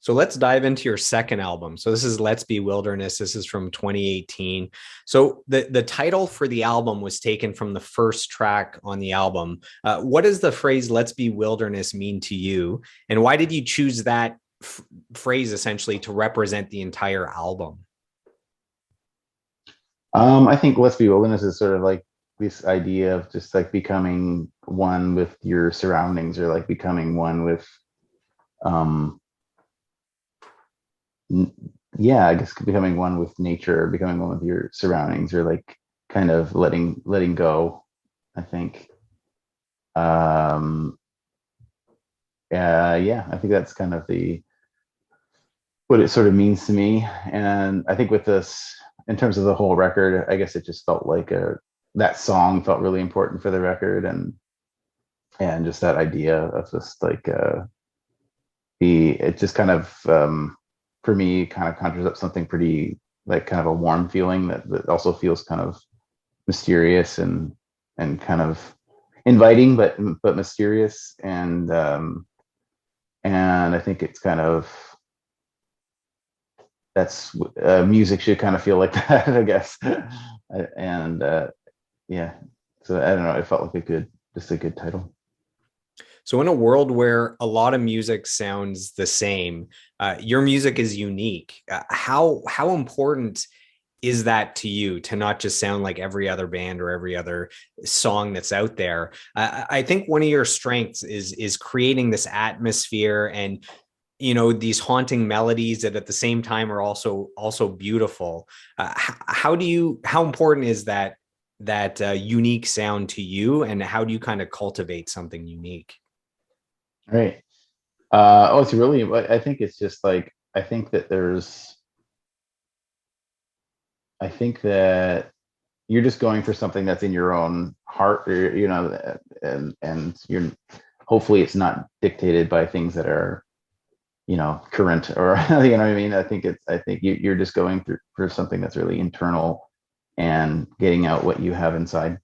So let's dive into your second album. So this is Let's Be Wilderness. This is from 2018. So the title for the album was taken from the first track on the album. What does the phrase "Let's Be Wilderness" mean to you, and why did you choose that phrase essentially to represent the entire album? I think Let's Be Wilderness is sort of like this idea of just like becoming one with your surroundings, or like becoming one with um n- yeah, I guess becoming one with nature, or becoming one with your surroundings, or like kind of letting go, I think. Um yeah, I think that's kind of the what it sort of means to me. And I think with this, in terms of the whole record, I guess it just felt like a that song felt really important for the record, and just that idea of just like the it just kind of for me kind of conjures up something pretty like kind of a warm feeling that also feels kind of mysterious and kind of inviting, but mysterious. And I think it's kind of that's music should kind of feel like that, I guess. And yeah, so I don't know, it felt like just a good title. So, in a world where a lot of music sounds the same, your music is unique. How important is that to you to not just sound like every other band or every other song that's out there? I think one of your strengths is creating this atmosphere and these haunting melodies that at the same time are also beautiful. How important is that unique sound to you, and how do you kind of cultivate something unique? Right. Oh, it's really, I think it's just like, I think that you're just going for something that's in your own heart, or, and you're, hopefully it's not dictated by things that are, current, or, you know what I mean? I think you're just going through for something that's really internal, and getting out what you have inside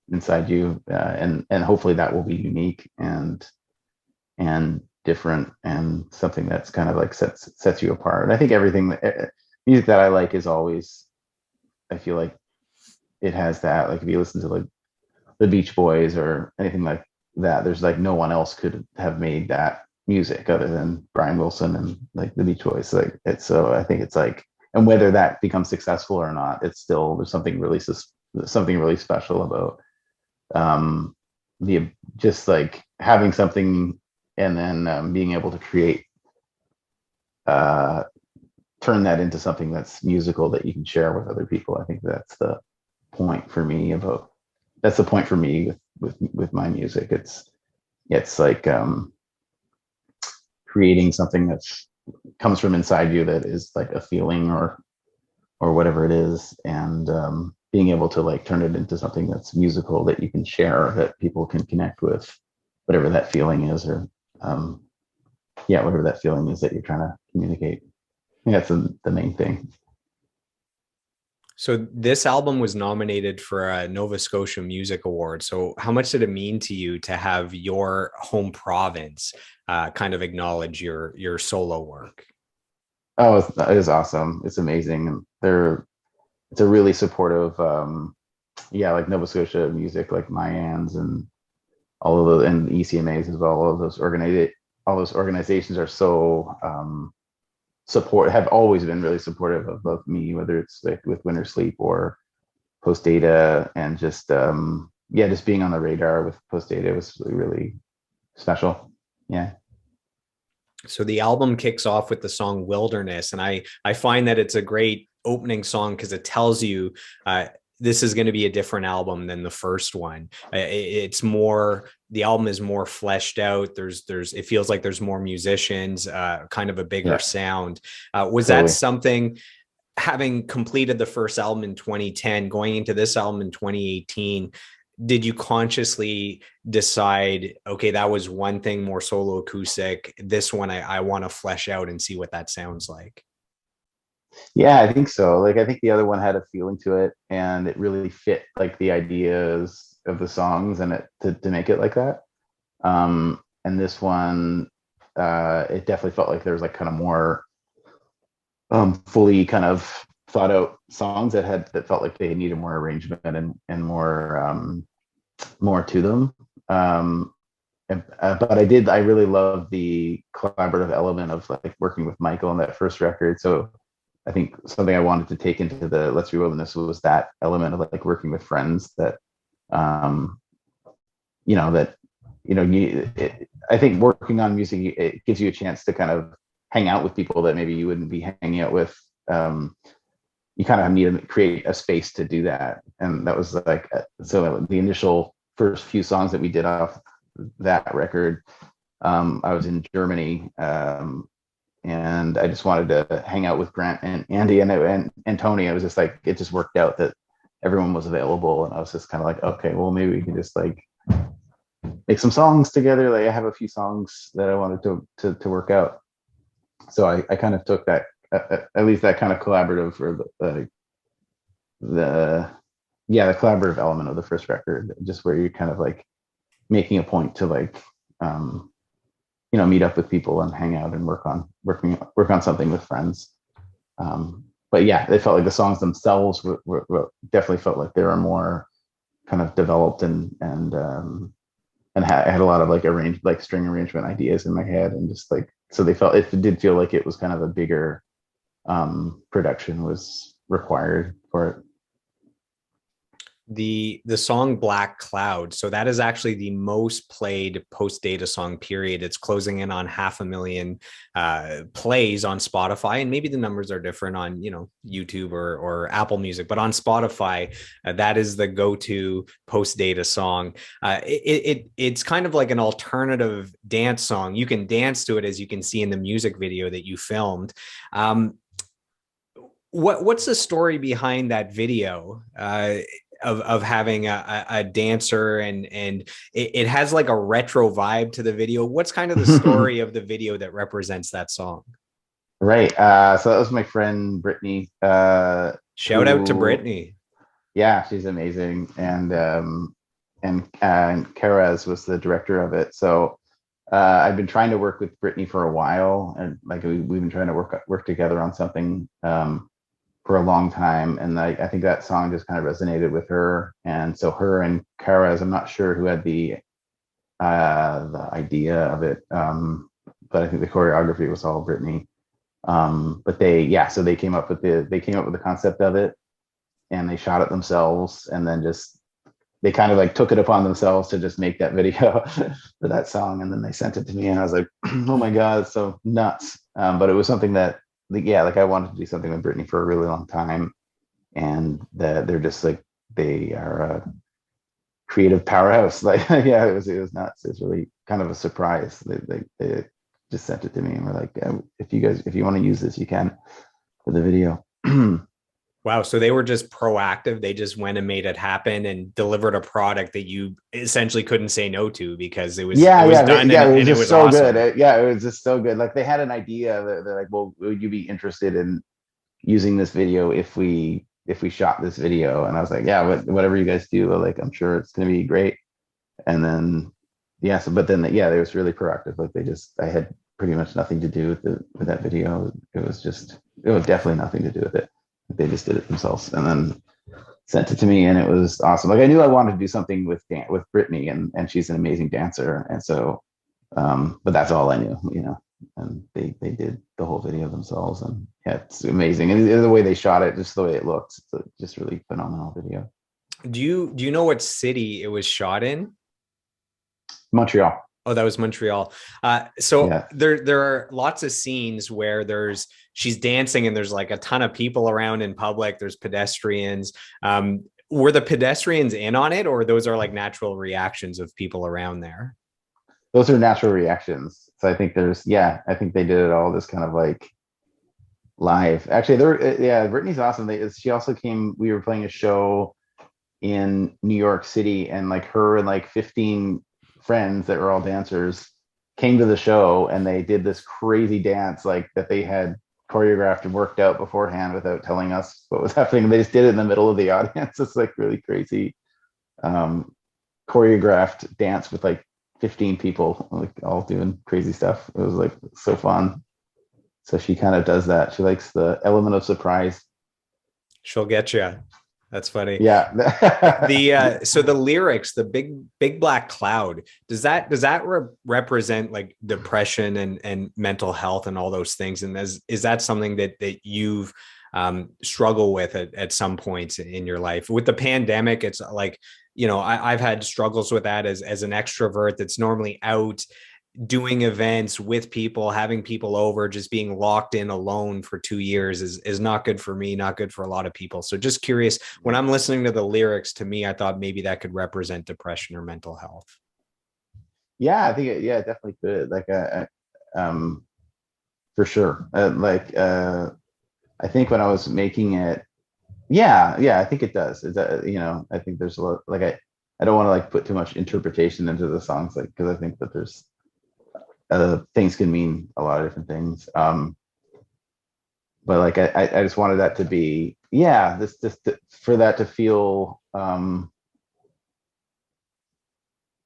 you. And hopefully that will be unique and different, and something that's kind of like sets you apart. And I think everything music that I like is always, I feel like it has that. Like if you listen to like the Beach Boys or anything like that, there's like no one else could have made that music other than Brian Wilson and like the Beach Boys. Like it's, so I think it's like, and whether that becomes successful or not, it's still, there's something really special about um the just like having something, and then being able to create uh turn that into something that's musical that you can share with other people. I think point for me about that's the point for me with my music. It's like creating something that's comes from inside you, that is like a feeling, or whatever it is, and being able to like turn it into something that's musical that you can share, that people can connect with, whatever that feeling is, or um, yeah, whatever that feeling is that you're trying to communicate. I think that's the main thing. So this album was nominated for a Nova Scotia Music Award. So how much did it mean to you to have your home province kind of acknowledge your solo work? Oh, it is awesome. It's amazing. And it's a really supportive, yeah, like Nova Scotia music, like Mayans and all of the, and ECMAs as well. All those organizations are so have always been really supportive of both me, whether it's like with Wintersleep or Postdata, and just yeah, just being on the radar with Postdata was really special. Yeah. So the album kicks off with the song Wilderness, and I find that it's a great opening song because it tells you this is going to be a different album than the first one. It's more, the album is more fleshed out. There's it feels like there's more musicians, kind of a bigger Yeah, sound. Was that totally. something, having completed the first album in 2010, going into this album in 2018, did you consciously decide, okay, that was one thing more solo acoustic, this one I want to flesh out and see what that sounds like? Yeah, I think so. Like I think the other one had a feeling to it, and it really fit like the ideas of the songs, and it to make it like that. And this one, it definitely felt like there was like kind of more. fully kind of thought out songs that felt like they needed more arrangement and more to them. Um, but I really love the collaborative element of like working with Michael on that first record. So I think something I wanted to take into the Let's Be Wilderness was that element of like working with friends that, um, that, I think working on music, it gives you a chance to kind of hang out with people that maybe you wouldn't be hanging out with. You kind of need to create a space to do that. And that was like, so the initial first few songs that we did off that record, I was in Germany, and I just wanted to hang out with Grant and Andy and Tony. I was just like, it just worked out that everyone was available, and I was just kind of like, okay, well maybe we can just like make some songs together. Like I have a few songs that I wanted to work out, so I kind of took that, at least that kind of collaborative, or the the collaborative element of the first record, just where you're kind of like making a point to like, meet up with people and hang out and work on something with friends. But yeah, they felt like the songs themselves definitely felt like they were more kind of developed and had a lot of like string arrangement ideas in my head, and just like, so it did feel like it was kind of a bigger production was required for it. The song Black Cloud, so that is actually the most played Postdata song, period. It's closing in on 500,000 plays on Spotify, and maybe the numbers are different on YouTube or Apple Music, but on Spotify, that is the go-to Postdata song. It's kind of like an alternative dance song. You can dance to it, as you can see in the music video that you filmed. What's the story behind that video? Of having a dancer, and it has like a retro vibe to the video. What's kind of the story of the video that represents that song? Right. So that was my friend Brittany. Shout out to Brittany. Yeah, she's amazing, and Karaz was the director of it. So I've been trying to work with Brittany for a while, and like we've been trying to work together on something for a long time, and I think that song just kind of resonated with her, and so her and Karaz, I'm not sure who had the idea of it, but I think the choreography was all Brittany. But so they came up with the concept of it, and they shot it themselves, and then just they kind of like took it upon themselves to just make that video for that song, and then they sent it to me, and I was like, oh my god, it's so nuts. But it was something that, like I wanted to do something with Brittany for a really long time, and that they're just like, they are a creative powerhouse. Like, yeah, it was nuts. It's really kind of a surprise. They just sent it to me and were like, if you want to use this, you can, for the video. Wow. So they were just proactive. They just went and made it happen and delivered a product that you essentially couldn't say no to, because it was done, and it was so awesome. good. It was just so good. Like they had an idea that they're like, well, would you be interested in using this video if we shot this video? And I was like, yeah, whatever you guys do, like I'm sure it's gonna be great. And then but then they was really proactive. Like I had pretty much nothing to do with that video. It was definitely nothing to do with it. They just did it themselves and then sent it to me, and it was awesome. Like I knew I wanted to do something with Brittany, and she's an amazing dancer, and so but that's all I knew, and they did the whole video themselves, and yeah, it's amazing. And the way they shot it, just the way it looked, it's just really phenomenal video. Do you know what city it was shot in? Montreal. Oh, that was Montreal. So Yeah. there are lots of scenes where she's dancing and there's like a ton of people around in public. There's pedestrians. Were the pedestrians in on it, or those are like natural reactions of people around there? Those are natural reactions. So I think I think they did it all this kind of like live. Actually, Brittany's awesome. She also came. We were playing a show in New York City, and like her and like 15 friends that were all dancers came to the show, and they did this crazy dance like that they had choreographed and worked out beforehand without telling us what was happening. They just did it in the middle of the audience. It's like really crazy, choreographed dance with like 15 people like all doing crazy stuff. It was like so fun. So she kind of does that. She likes the element of surprise. She'll get you. That's funny. Yeah. So the lyrics, the big black cloud, does that represent like depression and mental health and all those things? And is that something that you've struggle with at some points in your life? With the pandemic, it's like, I've had struggles with that as an extrovert that's normally out doing events with people, having people over. Just being locked in alone for 2 years is not good for me, not good for a lot of people. So just curious, when I'm listening to the lyrics, to me, I thought maybe that could represent depression or mental health. Yeah, I think it definitely could. Like, for sure. I think when I was making it, yeah, I think it does. I think there's a lot, like, I don't want to like put too much interpretation into the songs, like, because I think that there's things can mean a lot of different things. But like, I just wanted that to be, yeah, this just for that to feel, I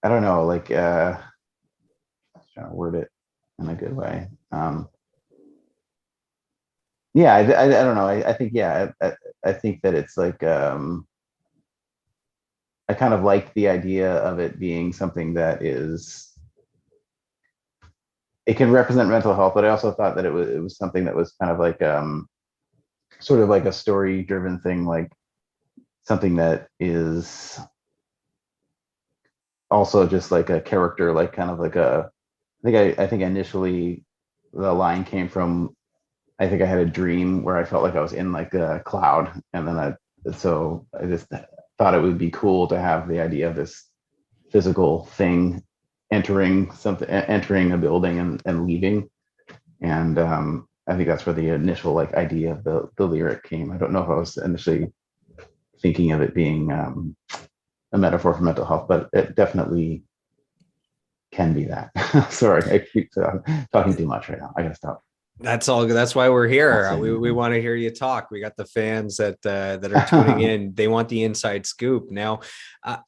don't know, like, I was trying to word it in a good way. Yeah, I don't know. I think, yeah, I think that it's like, I kind of like the idea of it being something that is, it can represent mental health, but I also thought that it was something that was kind of like, sort of like a story driven thing, like something that is also just like a character, like kind of like I think initially the line came from, I think I had a dream where I felt like I was in like a cloud, and then I just thought it would be cool to have the idea of this physical thing entering a building and leaving. And I think that's where the initial like idea of the lyric came. I don't know if I was initially thinking of it being a metaphor for mental health, but it definitely can be that. Sorry, I keep talking too much right now. I gotta stop. That's all. That's why we're Not here. saying We anything. want to hear you talk. We got the fans that are tuning in. They want the inside scoop. Now, uh,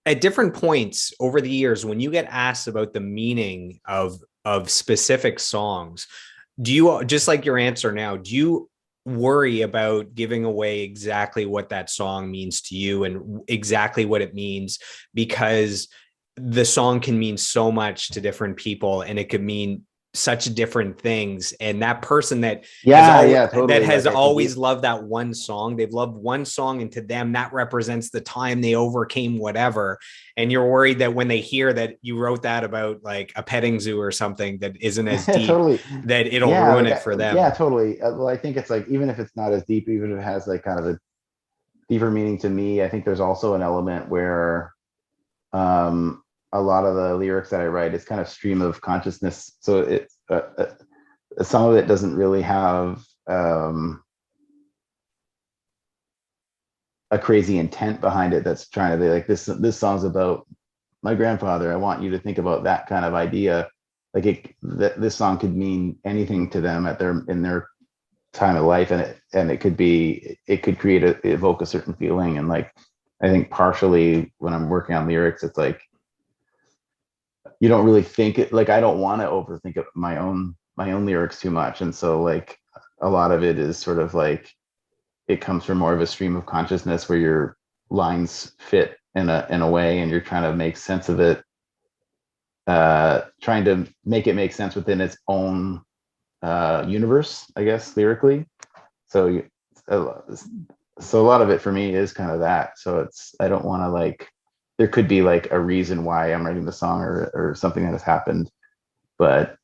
at different points over the years, when you get asked about the meaning of specific songs, do you, just like your answer now, do you worry about giving away exactly what that song means to you and exactly what it means? Because the song can mean so much to different people, and it could mean such different things. And that person Yeah, yeah, that totally. has Like I can always be loved that one song, they've loved one song, and to them that represents the time they overcame whatever. And you're worried that when they hear that you wrote that about like a petting zoo or something that isn't as deep, totally. that it'll Yeah, ruin like it for yeah, them. totally. Well, I think it's like, even if it's not as deep, even if it has like kind of a deeper meaning to me, I think there's also an element where a lot of the lyrics that I write is kind of stream of consciousness. So it's some of it doesn't really have a crazy intent behind it that's trying to be like, this song's about my grandfather. I want you to think about that kind of idea. Like this song could mean anything to them in their time of life, and it could evoke a certain feeling. And like, I think partially when I'm working on lyrics, it's like, you don't really think it, like, I don't want to overthink it, my own lyrics too much. And so like, a lot of it is sort of like, it comes from more of a stream of consciousness where your lines fit in a way, and you're trying to make sense of it, trying to make it make sense within its own universe, I guess, lyrically. So uh, so a lot of it for me is kind of that. So I don't want to like, there could be like a reason why I'm writing the song, or something that has happened, but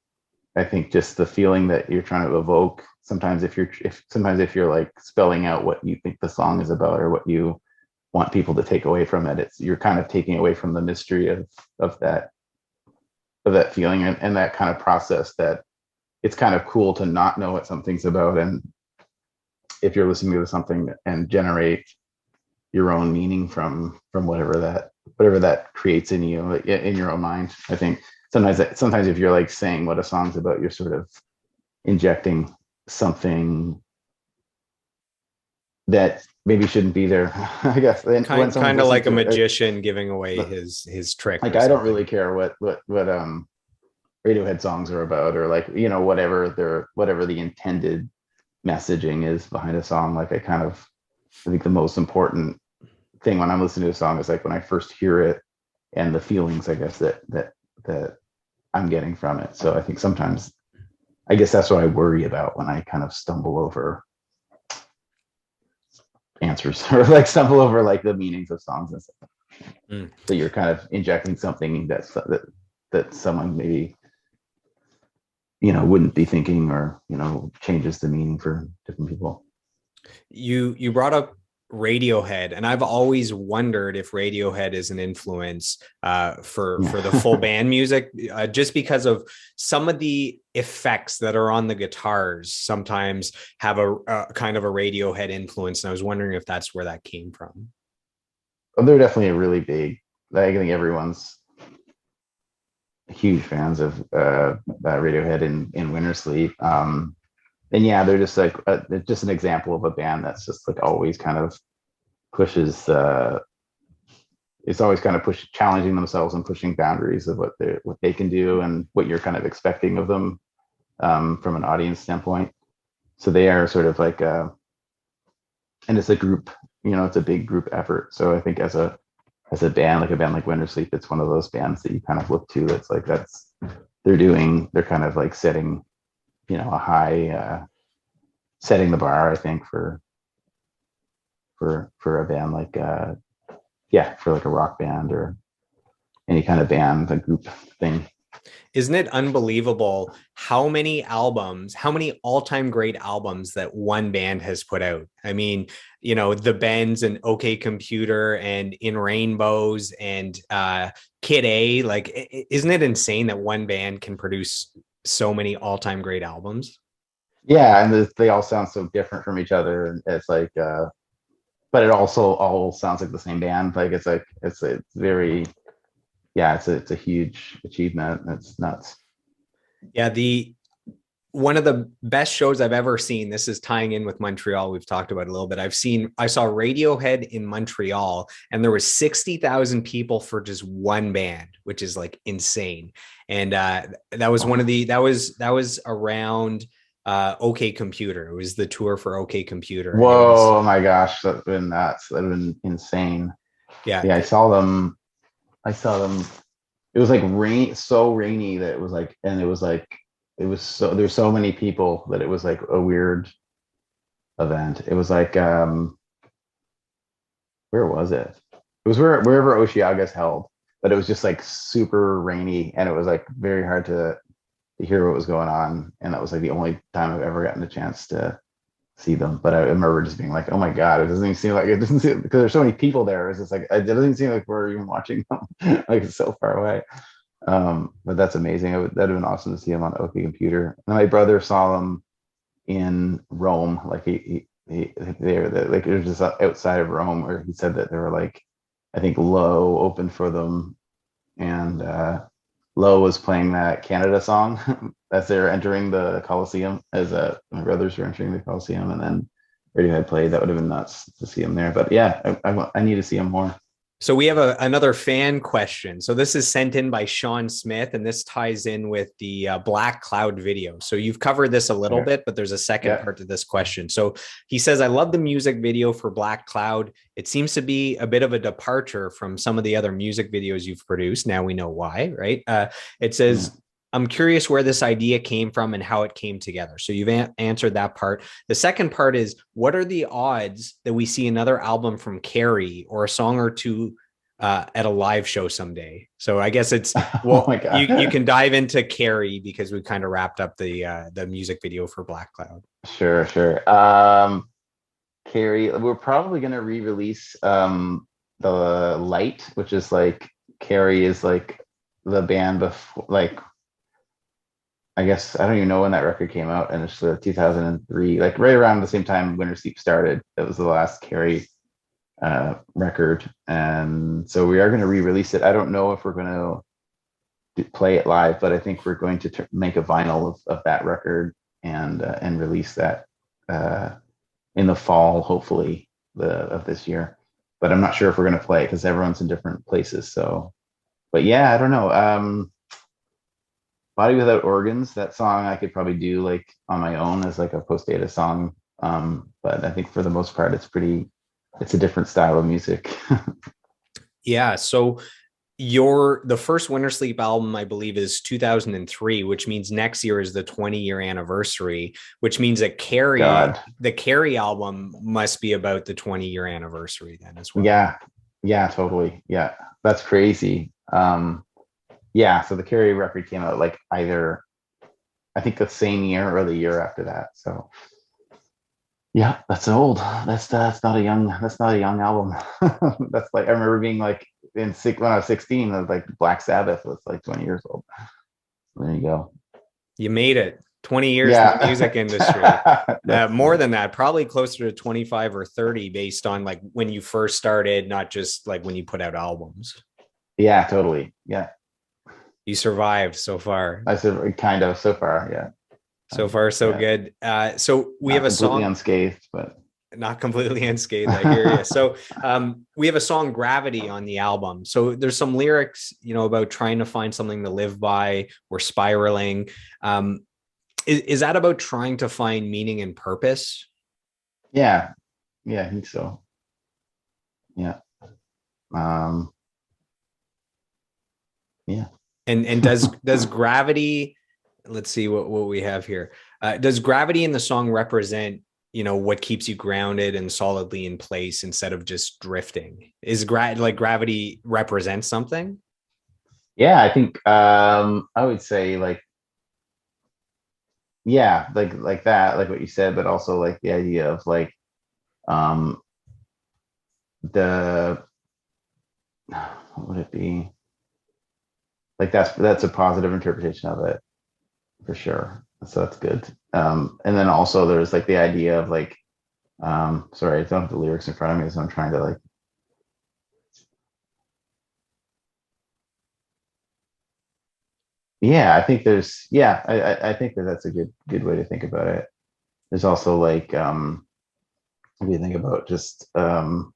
I think just the feeling that you're trying to evoke, sometimes if you're like spelling out what you think the song is about, or what you want people to take away from it, you're kind of taking away from the mystery of that of that feeling, and that kind of process, that it's kind of cool to not know what something's about. And if you're listening to something and generate your own meaning from whatever that creates in you, in your own mind. I think sometimes if you're like saying what a song's about, you're sort of injecting something that maybe shouldn't be there. I guess. And when someone's Kind of listening like a to it, magician giving away his trick like, or I don't something. really care what Radiohead songs are about, or like, whatever the intended messaging is behind a song. Like I think the most important thing when I'm listening to a song is like when I first hear it and the feelings, I guess, that I'm getting from it. So I think sometimes, I guess that's what I worry about when I kind of stumble over answers or like stumble over like the meanings of songs and stuff. Mm. So you're kind of injecting something that someone maybe wouldn't be thinking, or changes the meaning for different people. You brought up Radiohead, and I've always wondered if Radiohead is an influence for the full Yeah. band music, just because of some of the effects that are on the guitars. Sometimes have a kind of a Radiohead influence, and I was wondering if that's where that came from. Well, they're definitely a really big. I think everyone's huge fans of Radiohead in Wintersleep. And yeah, they're just like just an example of a band that's just like always kind of pushes. It's always kind of challenging themselves and pushing boundaries of what they can do and what you're kind of expecting of them, from an audience standpoint. So they are sort of like, and it's a group. It's a big group effort. So I think as a band, like a band like Wintersleep, it's one of those bands that you kind of look to. It's like they're kind of like setting, a high, setting the bar, I think, for a band like, yeah, for like a rock band or any kind of band, a group thing. Isn't it unbelievable how many albums, how many all-time great albums that one band has put out? I mean, the Bends and OK Computer and In Rainbows and Kid A. Like, isn't it insane that one band can produce so many all-time great albums? Yeah, and they all sound so different from each other. And it's like, but it also all sounds like the same band. Like it's very, yeah, it's a huge achievement. It's nuts. Yeah, the one of the best shows I've ever seen. This is tying in with Montreal. We've talked about it a little bit. I saw Radiohead in Montreal, and there was 60,000 people for just one band, which is like insane. And that was one of the that was around OK Computer. It was the tour for OK Computer, and it was Whoa, oh my gosh, that's been nuts. That'd been insane. yeah. Yeah, I saw them. I saw them. It was like so rainy that it was like, and it was like, it was so there's so many people that it was like a weird event. It was like, where was it? It was wherever Osheaga's held, but it was just like super rainy, and it was like very hard to hear what was going on. And that was like the only time I've ever gotten a chance to see them. But I remember just being like, oh my God, it doesn't seem, because there's so many people there. It's just like, it doesn't seem like we're even watching them. Like it's so far away. But that's amazing. That'd have been awesome to see him on OK Computer. And my brother saw them in Rome. Like they were like, it was just outside of Rome, where he said that they were like, I think Low opened for them, and Low was playing that Canada song as they're entering the Coliseum, as my brothers were entering the Coliseum, and then Radiohead played. That would have been nuts to see him there. But yeah, I need to see him more. So we have another fan question. So this is sent in by Sean Smith, and this ties in with the Black Cloud video. So you've covered this a little Okay. bit, but there's a second Yeah. part to this question. So he says, I love the music video for Black Cloud. It seems to be a bit of a departure from some of the other music videos you've produced. Now we know why, right? It Yeah. says, I'm curious where this idea came from and how it came together. So you've answered that part. The second part is, what are the odds that we see another album from Carrie or a song or two at a live show someday? So I guess it's, Oh well, my you God. can dive into Carrie because we kind of wrapped up the music video for Black Cloud. Sure, sure. Carrie, we're probably gonna re-release the Light, which is like Carrie is like the band before, like, I guess I don't even know when that record came out, and it's 2003, like right around the same time Wintersleep started. That was the last Carrie record, and so we are going to re-release it. I don't know if we're going to play it live, but I think we're going to make a vinyl of that record and release that in the fall, hopefully, of this year. But I'm not sure if we're going to play it because everyone's in different places. So, but yeah, I don't know. Body Without Organs, that song I could probably do like on my own as like a Postdata song. But I think for the most part, it's a different style of music. Yeah. So the first Wintersleep album, I believe, is 2003, which means next year is the 20-year anniversary, which means that God. the Carrie album must be about the 20-year anniversary then as well. Yeah. Yeah, totally. Yeah. That's crazy. Yeah. So the Carrie record came out like either, I think the same year or the year after that. So yeah, that's old. That's not a young album. That's like I remember being like when I was 16, I was like Black Sabbath was like 20 years old. There you go. You made it. 20 years in the music Yeah. industry. That's More funny. than that, probably closer to 25 or 30 based on like when you first started, not just like when you put out albums. Yeah, totally. Yeah. You survived so far. I said kind of so far, yeah. So far, so Yeah. good. So we have Not a completely song, unscathed, but not completely unscathed. I hear you. So we have a song, Gravity, on the album. So there's some lyrics, about trying to find something to live by. We're spiraling. Um, is that about trying to find meaning and purpose? yeah, yeah, I think so. Yeah. Um, yeah. And does gravity, let's see what we have here. Does gravity in the song represent, what keeps you grounded and solidly in place instead of just drifting? Is like gravity represent something? Yeah, I think I would say like yeah, like that, like what you said, but also like the idea of like um the what would it be? Like that's a positive interpretation of it for sure. So that's good. And then also there's like the idea of like sorry, I don't have the lyrics in front of me, so I'm trying to like yeah, I think there's yeah, I think that that's a good way to think about it. There's also like if you think about just the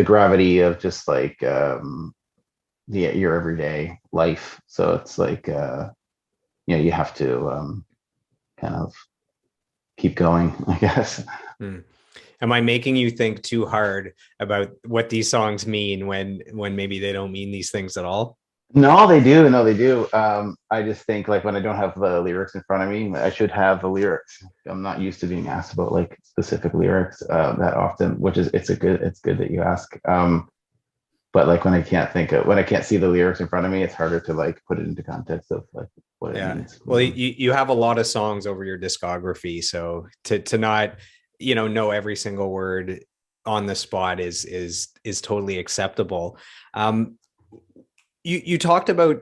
gravity of just like your everyday life. So it's like you have to kind of keep going, I guess. Hmm. Am I making you think too hard about what these songs mean when maybe they don't mean these things at all? No, they do. No, they do. I just think like when I don't have the lyrics in front of me, I should have the lyrics. I'm not used to being asked about like specific lyrics that often, which is it's good that you ask. But like when I can't see the lyrics in front of me, it's harder to like put it into context of like what it Yeah. means. Well, you have a lot of songs over your discography, so to not, know every single word on the spot is totally acceptable. Um, you talked about,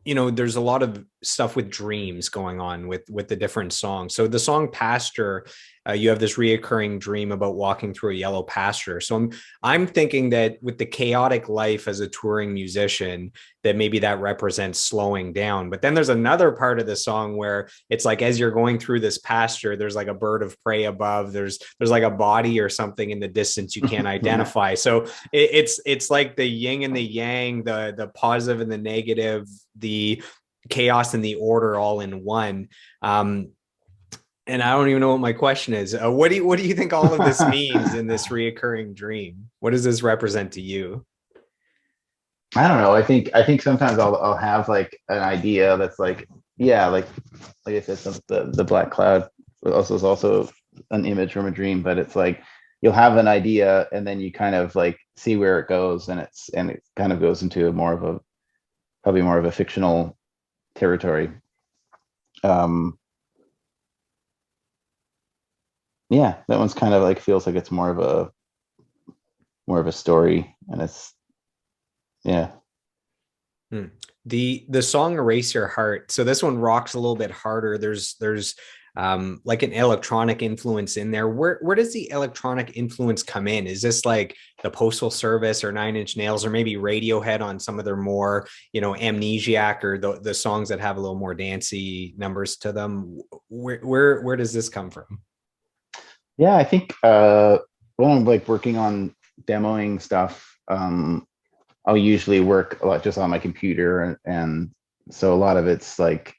there's a lot of stuff with dreams going on with the different songs. So the song Pasture, you have this reoccurring dream about walking through a yellow pasture. So I'm thinking that with the chaotic life as a touring musician, that maybe that represents slowing down. But then there's another part of the song where it's like as you're going through this pasture, there's like a bird of prey above, there's like a body or something in the distance you can't Yeah. identify. So it's like the yin and the yang, the positive and the negative, the chaos and the order all in one. And I don't even know what my question is. What do you think all of this means in this reoccurring dream? What does this represent to you? I don't know. I think sometimes I'll have like an idea that's like yeah, like I said, the black cloud also is also an image from a dream, but it's like you'll have an idea and then you kind of like see where it goes and it kind of goes into more of a probably more of a fictional territory. Um yeah, that one's kind of like feels like it's more of a story and it's yeah. Hmm. The song Erase Your Heart. So this one rocks a little bit harder. There's like an electronic influence in there. Where does the electronic influence come in? Is this like the Postal Service or Nine Inch Nails or maybe Radiohead on some of their more, Amnesiac or the songs that have a little more dancey numbers to them? Where does this come from? Yeah, I think when I'm like working on demoing stuff, I'll usually work a lot just on my computer and So a lot of it's like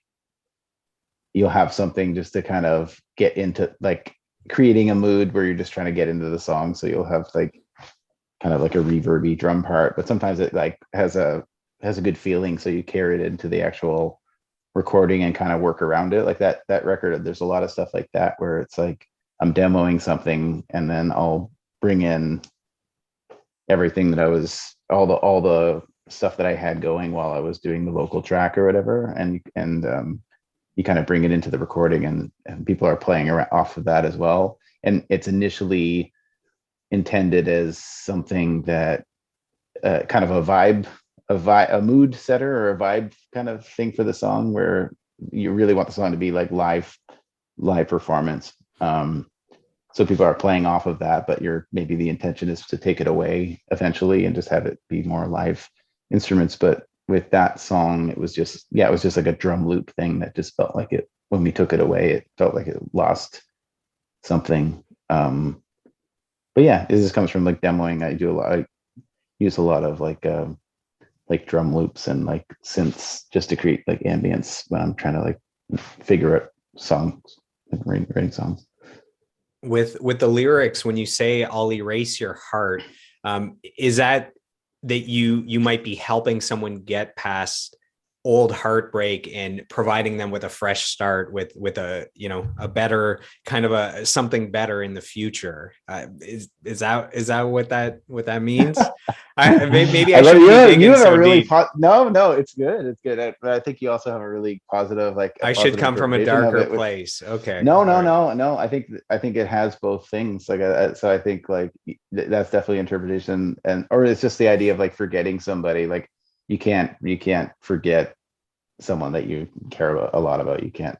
you'll have something just to kind of get into, like creating a mood where you're just trying to get into the song. So you'll have like kind of like a reverby drum part, but sometimes it like has a good feeling, so you carry it into the actual recording and kind of work around it. Like that record, there's a lot of stuff like that where it's like I'm demoing something and then I'll bring in everything that I was all the stuff that I had going while I was doing the vocal track or whatever, and you kind of bring it into the recording, and people are playing around off of that as well. And it's initially intended as something that kind of a mood setter or a vibe kind of thing for the song, where you really want the song to be like live performance. So people are playing off of that, but maybe the intention is to take it away eventually and just have it be more live instruments. But with that song, it was just, yeah, it was just like a drum loop thing that just felt like it, when we took it away, it felt like it lost something. But yeah, it just comes from like demoing. I use a lot of like drum loops and like synths just to create like ambience when I'm trying to like figure out songs and writing songs. With the lyrics, when you say "I'll erase your heart," is that you might be helping someone get past old heartbreak and providing them with a fresh start, with a, you know, a better kind of a something better in the future? Is that what that means? Maybe I I love shouldn't be you digging have a so really deep. no, it's good, it's good. But I think you also have a really positive, like a I should positive come from a interpretation of darker it, which place. Okay, no, all no, right. no, no. I think it has both things. Like, so I think like that's definitely interpretation, and or it's just the idea of like forgetting somebody. Like you can't forget someone that you care about a lot about. You can't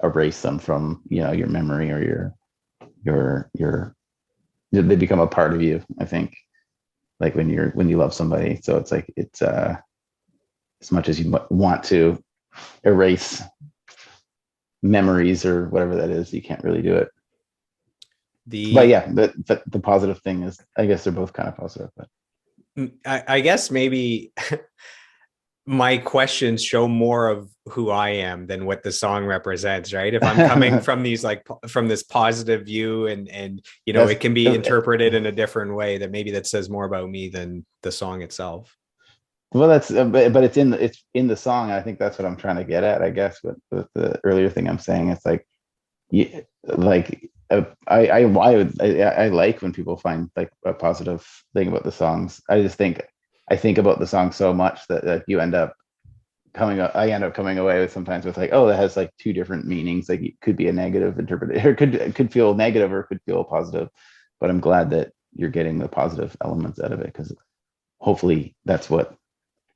erase them from, you know, your memory or your they become a part of you. I think like when you love somebody. So it's like it's as much as you want to erase memories or whatever that is, you can't really do it. But The yeah, the positive thing is, I guess they're both kind of positive. But I guess maybe my questions show more of who I am than what the song represents, right? If I'm coming from these like from this positive view, and you know, that's it can be interpreted in a different way, that maybe that says more about me than the song itself. well, that's but it's in the song. I think that's what I'm trying to get at. I guess with the earlier thing I'm saying, it's like yeah, like I like when people find like a positive thing about the songs. I think about the song so much that you end up I end up coming away with sometimes with like, oh, that has like two different meanings. Like it could be a negative interpretation, or it could feel negative, or it could feel positive. But I'm glad that you're getting the positive elements out of it, because hopefully that's what,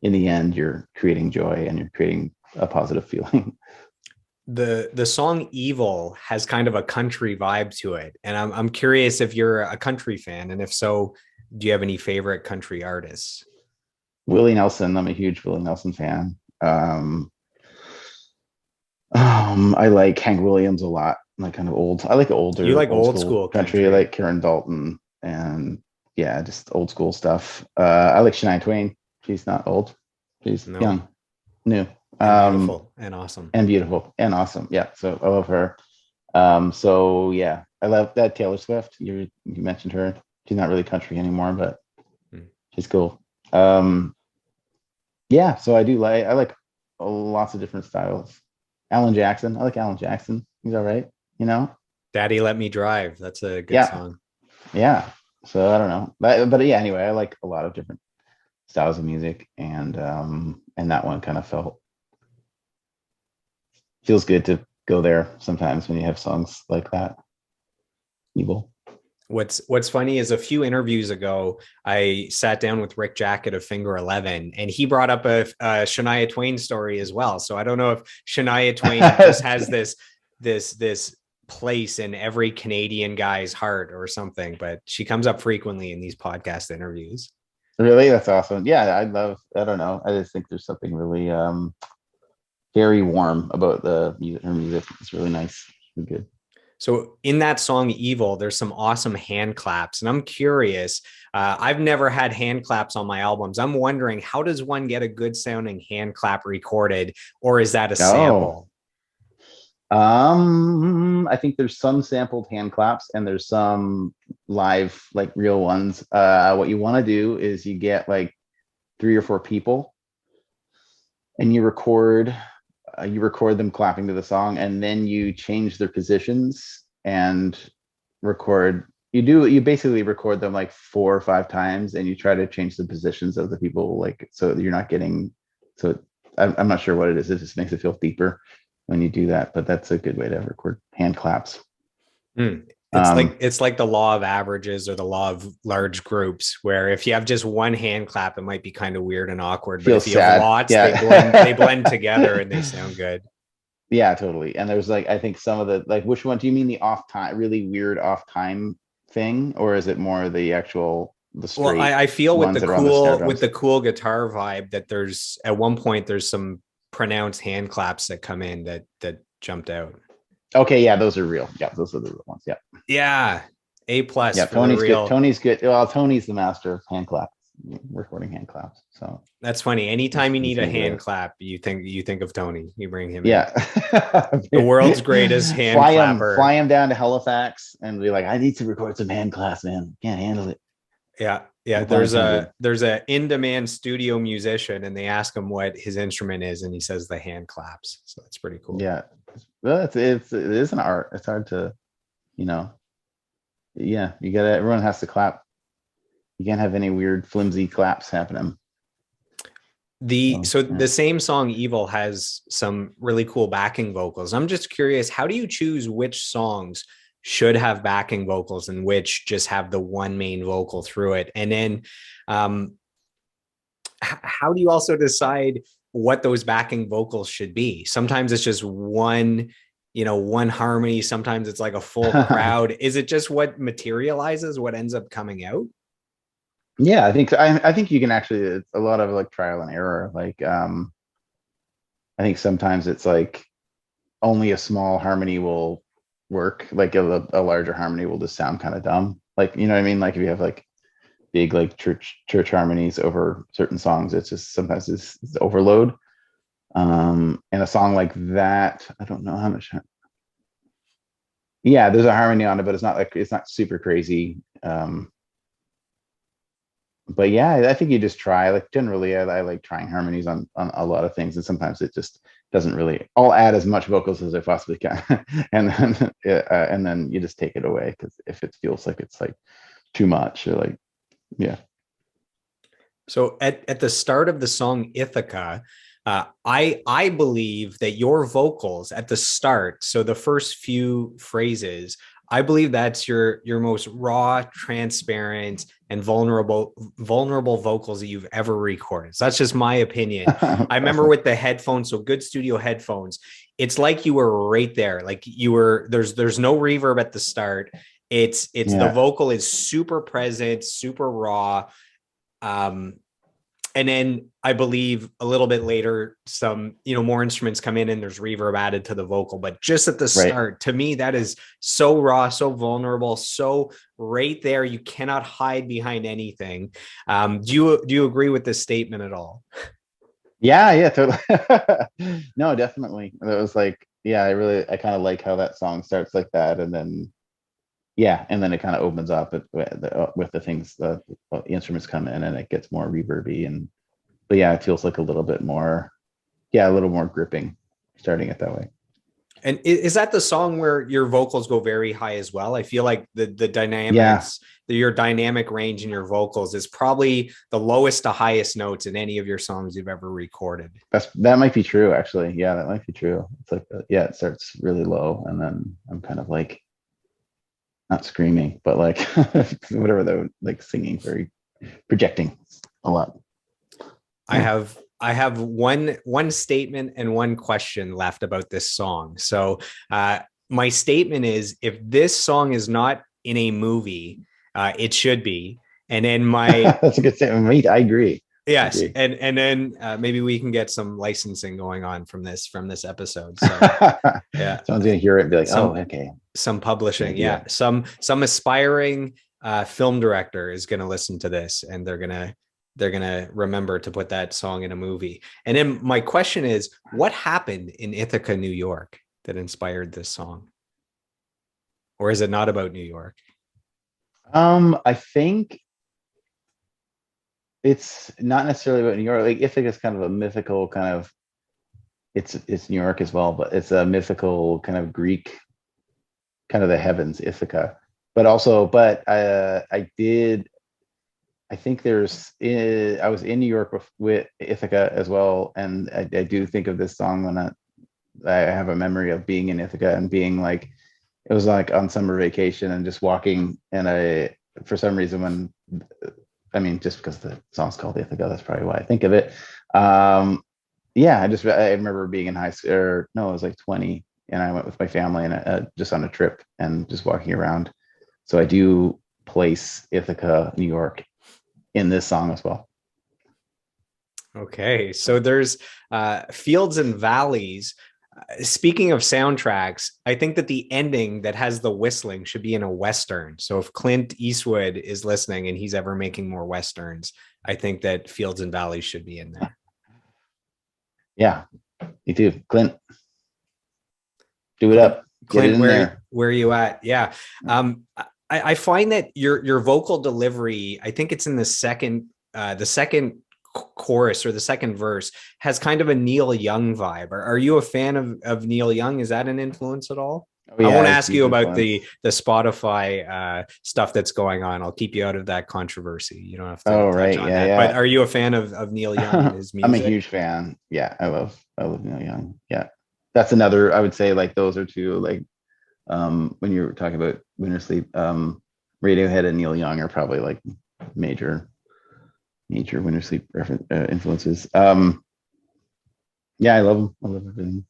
in the end, you're creating joy and you're creating a positive feeling. The song "Evil" has kind of a country vibe to it, and I'm curious if you're a country fan, and if so, do you have any favorite country artists? Willie Nelson, I'm a huge Willie Nelson fan. I like Hank Williams a lot. Like kind of old. I like You like old old school school country. I country? like Karen Dalton and yeah, just old school stuff. I like Shania Twain. She's not old. She's No, young, new, and um, beautiful and awesome. and beautiful and awesome. Yeah, so I love her. So yeah, I love that Taylor Swift. You mentioned her. She's not really country anymore, but Mm. she's cool. Um, yeah, so I like lots of different styles. Alan Jackson. I like Alan Jackson. He's all right, you know? Daddy Let Me Drive. That's a good Yeah, song. yeah. So I don't know. But yeah, anyway, I like a lot of different styles of music, and that one kind of feels good to go there sometimes when you have songs like that. Evil. What's funny is a few interviews ago, I sat down with Rick Jacket of Finger 11, and he brought up a Shania Twain story as well. So I don't know if Shania Twain just has this place in every Canadian guy's heart or something, but she comes up frequently in these podcast interviews. Really? That's awesome. Yeah, I don't know. I just think there's something really very warm about the music. Her music. It's really nice. Really good. So in that song Evil, there's some awesome hand claps. And I'm curious, I've never had hand claps on my albums. I'm wondering, how does one get a good sounding hand clap recorded, or is that a Oh, sample? I think there's some sampled hand claps and there's some live, like real ones. What you want to do is you get like 3 or 4 people and you record them clapping to the song, and then you change their positions and you basically record them like 4 or 5 times, and you try to change the positions of the people, like, so you're not getting, so I'm not sure what it is. It just makes it feel deeper when you do that, but that's a good way to record hand claps. Hmm. um It's like the law of averages or the law of large groups, where if you have just one hand clap, it might be kind of weird and awkward. But if Feels you have sad, lots, they yeah. blend together and they sound good. Yeah, totally. And there's like, I think some of the, like, which one do you mean, the off time, really weird off time thing, or is it more the actual, the Well, straight I feel ones that are on the snare with drums? the cool guitar vibe that there's at one point there's some pronounced hand claps that come in that jumped out. Okay, yeah, those are real. Yeah, those are the real ones. Yeah. Yeah, A plus Yeah, for the Tony's good. real. Tony's good. Well, Tony's the master of hand claps, recording hand claps. So That's funny. Anytime you need he's a gonna do hand it. clap, you think of Tony. You bring him in. Yeah. The world's greatest hand Fly clapper. him down to Halifax and be like, I need to record some hand claps, man. Can't handle it. Yeah, yeah. No pun intended. There's a in-demand studio musician, and they ask him what his instrument is, and he says the hand claps. So that's pretty cool. Yeah. Well, it is an art. It's hard to, you know, yeah, you gotta, everyone has to clap. You can't have any weird flimsy claps happening. So The yeah. same song Evil has some really cool backing vocals. I'm just curious, how do you choose which songs should have backing vocals and which just have the one main vocal through it? And then um, how do you also decide what those backing vocals should be? Sometimes it's just one, one harmony. Sometimes it's like a full crowd. Is it just what materializes, what ends up coming out? Yeah, I think you can actually, it's a lot of like trial and error. Like I think sometimes it's like only a small harmony will work. Like a larger harmony will just sound kind of dumb. Like, you know what I mean? Like if you have like big like church harmonies over certain songs, it's just sometimes it's overload. And a song like that, I don't know how much. Yeah, there's a harmony on it, but it's not like, it's not super crazy. But yeah, I think you just try. Like generally, I like trying harmonies on a lot of things, and sometimes it just doesn't really. I'll add as much vocals as I possibly can, and then you just take it away, because if it feels like it's like too much, or like, yeah. So at the start of the song Ithaca, I believe that your vocals at the start, so the first few phrases, I believe that's your most raw, transparent, and vulnerable vocals that you've ever recorded. So that's just my opinion. I remember Awesome. with the headphones, so good studio headphones, it's like you were right there. Like you were there's no reverb at the start. It's the Yeah. vocal is super present, super raw. Um, and then I believe a little bit later, some, more instruments come in and there's reverb added to the vocal. But just at the Right. start, to me, that is so raw, so vulnerable, so right there. You cannot hide behind anything. Do you agree with this statement at all? Yeah. Yeah. Totally. No, definitely. It was like, yeah, I kind of like how that song starts like that, and then yeah, and then it kind of opens up with the things, the instruments come in, and it gets more reverby, and but yeah, it feels like a little bit more, yeah, a little more gripping starting it that way. And is that the song where your vocals go very high as well? I feel like the Yeah, dynamics, your dynamic range in your vocals is probably the lowest to highest notes in any of your songs you've ever recorded. that might be true actually. Yeah, that might be true. It's like yeah, it starts really low, and then I'm kind of like not screaming, but like whatever, though, like singing, very projecting a lot. I Yeah. have I have one statement and one question left about this song. So my statement is, if this song is not in a movie, it should be. And then my That's a good statement. I agree. I yes, agree. and then maybe we can get some licensing going on from this episode. So yeah, Someone's gonna hear it and be like, "Oh, some okay." Some The publishing, yeah. idea. Some aspiring film director is going to listen to this, and they're gonna remember to put that song in a movie. And then my question is, what happened in Ithaca, New York, that inspired this song, or is it not about New York? I think it's not necessarily about New York. Like Ithaca is kind of a mythical kind of, it's New York as well, but it's a mythical kind of Greek, kind of the heavens, Ithaca. But also, I think I was in New York with Ithaca as well, and I do think of this song when I have a memory of being in Ithaca and being like, it was like on summer vacation and just walking, and for some reason, I mean, just because the song's called Ithaca, that's probably why I think of it. Um, yeah, I remember being in high school, or no, I was like 20, and I went with my family and just on a trip and just walking around. So I do place Ithaca, New York, in this song as well. Okay, so there's Fields and Valleys. Speaking of soundtracks, I think that the ending that has the whistling should be in a Western. So if Clint Eastwood is listening and he's ever making more Westerns, I think that Fields and Valleys should be in there. Yeah, you do, Clint. Do it Clint, up. Get it Clint, in there. where are you at? Yeah. I find that your vocal delivery, I think it's in the second chorus or the second verse, has kind of a Neil Young vibe. Are you a fan of Neil Young? Is that an influence at all? Oh I yeah, won't it's ask you huge about influence. the Spotify stuff that's going on. I'll keep you out of that controversy. You don't have to Oh touch right, on that. But yeah, are you a fan of Neil Young and yeah. his I'm a music? huge fan. Yeah, I love Neil Young. Yeah, that's another. I would say like those are two, like when you're talking about Wintersleep, Radiohead and Neil Young are probably like major Wintersleep influences. Yeah, I love them. I love everything.